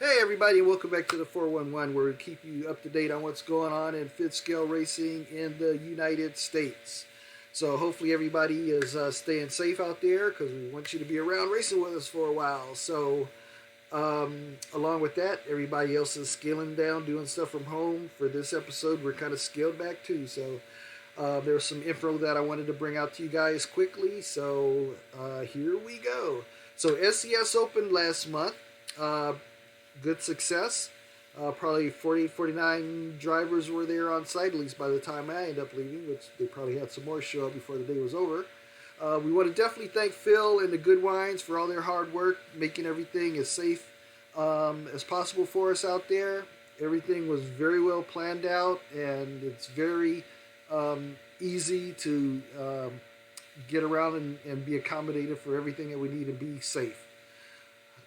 Hey everybody, and welcome back to the 411, where we keep you up to date on what's going on in fifth scale racing in the United States. So hopefully everybody is staying safe out there, because we want you to be around racing with us for a while. So along with that, everybody else is scaling down, doing stuff from home. For this episode, we're kind of scaled back too. So there's some info that I wanted to bring out to you guys quickly. So here we go. So SCS opened last month. Good success. Probably 49 drivers were there on site, at least by the time I ended up leaving, which they probably had some more show up before the day was over. We want to definitely thank Phil and the Good Wines for all their hard work, making everything as safe as possible for us out there. Everything was very well planned out, and it's very easy to get around and be accommodated for everything that we need to be safe.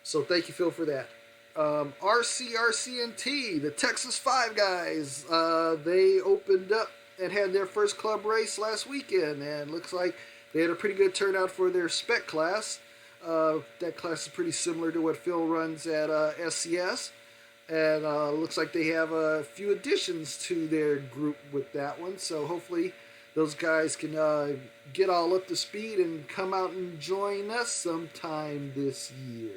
So thank you, Phil, for that. RCRC and T, the Texas Five Guys, they opened up and had their first club race last weekend, and looks like they had a pretty good turnout for their spec class. That class is pretty similar to what Phil runs at SCS, and looks like they have a few additions to their group with that one, so hopefully those guys can get all up to speed and come out and join us sometime this year.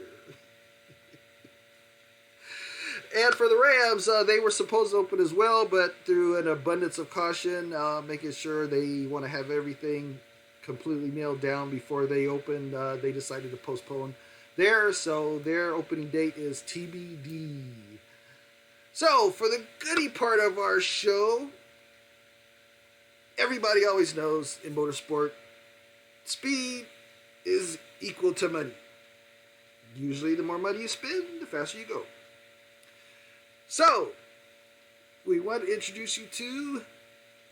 And for the Rams, they were supposed to open as well, but through an abundance of caution, making sure they want to have everything completely nailed down before they open, they decided to postpone theirs. So their opening date is TBD. So for the goody part of our show, everybody always knows in motorsport, speed is equal to money. Usually the more money you spend, the faster you go. So, we want to introduce you to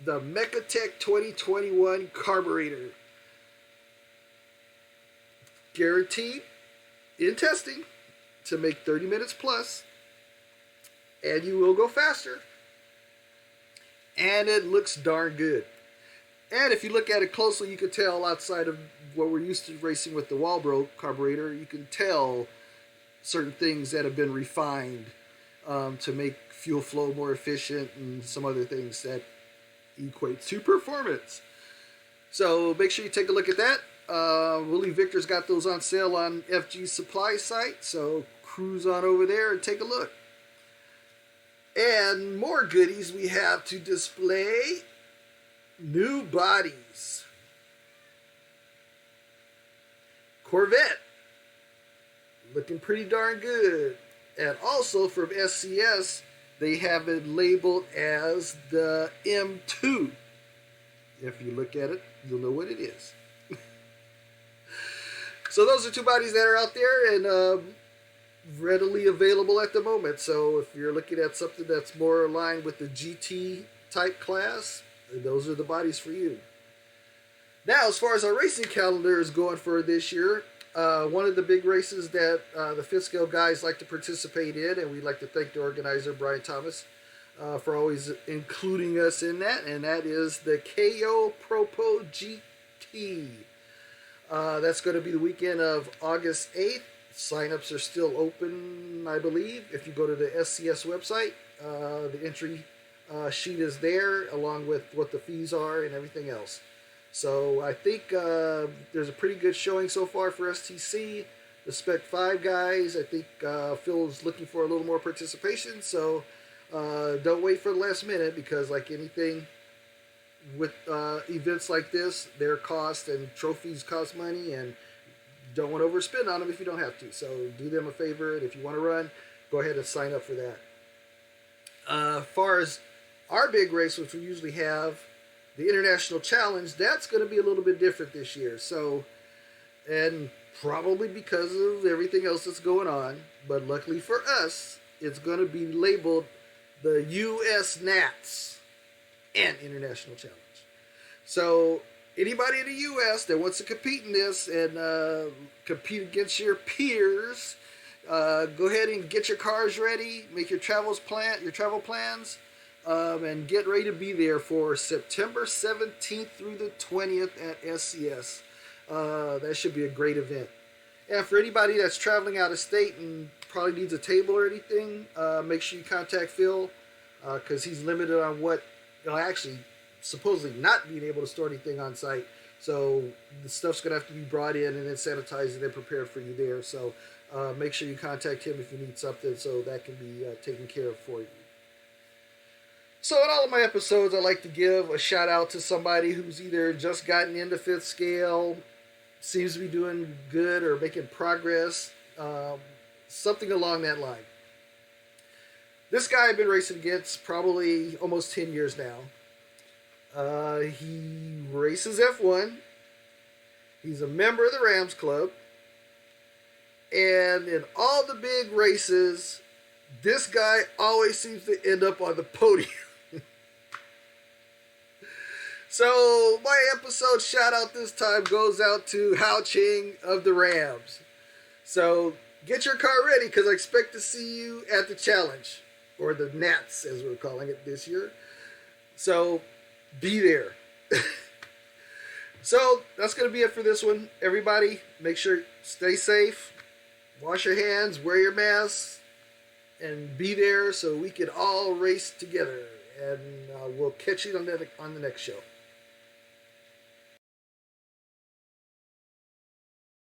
the Mecatec 2021 carburetor. Guaranteed in testing to make 30 minutes plus, and you will go faster. And it looks darn good. And if you look at it closely, you can tell, outside of what we're used to racing with the Walbro carburetor, you can tell certain things that have been refined to make fuel flow more efficient, and some other things that equate to performance. So make sure you take a look at that. Willie Victor's got those on sale on FG's supply site, so cruise on over there and take a look. And more goodies we have to display. New bodies. Corvette, looking pretty darn good. And also from SCS, they have it labeled as the M2. If you look at it, you'll know what it is. So those are two bodies that are out there and readily available at the moment. So if you're looking at something that's more aligned with the GT type class, those are the bodies for you. Now, as far as our racing calendar is going for this year, one of the big races that the fifth scale guys like to participate in, and we'd like to thank the organizer, Brian Thomas, for always including us in that, and that is the KO Propo GT. That's going to be the weekend of August 8th. Sign-ups are still open, I believe. If you go to the SCS website, the entry sheet is there, along with what the fees are and everything else. So I think there's a pretty good showing so far for STC. The Spec 5 guys, I think Phil's looking for a little more participation. So don't wait for the last minute, because like anything with events like this, their cost and trophies cost money, and don't want to overspend on them if you don't have to. So do them a favor, and if you want to run, go ahead and sign up for that. As far as our big race, which we usually have, the International Challenge, that's going to be a little bit different this year. So, and probably because of everything else that's going on, but luckily for us, it's going to be labeled the US Nats and International Challenge. So anybody in the US that wants to compete in this and compete against your peers, go ahead and get your cars ready, make your travel plans, and get ready to be there for September 17th through the 20th at SCS. That should be a great event. And for anybody that's traveling out of state and probably needs a table or anything, make sure you contact Phil, because he's limited on what, actually supposedly not being able to store anything on site. So the stuff's going to have to be brought in and then sanitized and then prepared for you there. So make sure you contact him if you need something, so that can be taken care of for you. So in all of my episodes, I like to give a shout out to somebody who's either just gotten into fifth scale, seems to be doing good or making progress, something along that line. This guy I've been racing against probably almost 10 years now. He races F1. He's a member of the Rams Club. And in all the big races, this guy always seems to end up on the podium. So my episode shout out this time goes out to Hao Ching of the Rams. So get your car ready, because I expect to see you at the challenge, or the Nats as we're calling it this year. So be there. So that's going to be it for this one. Everybody, make sure stay safe, wash your hands, wear your masks, and be there so we can all race together. And we'll catch you on the next show.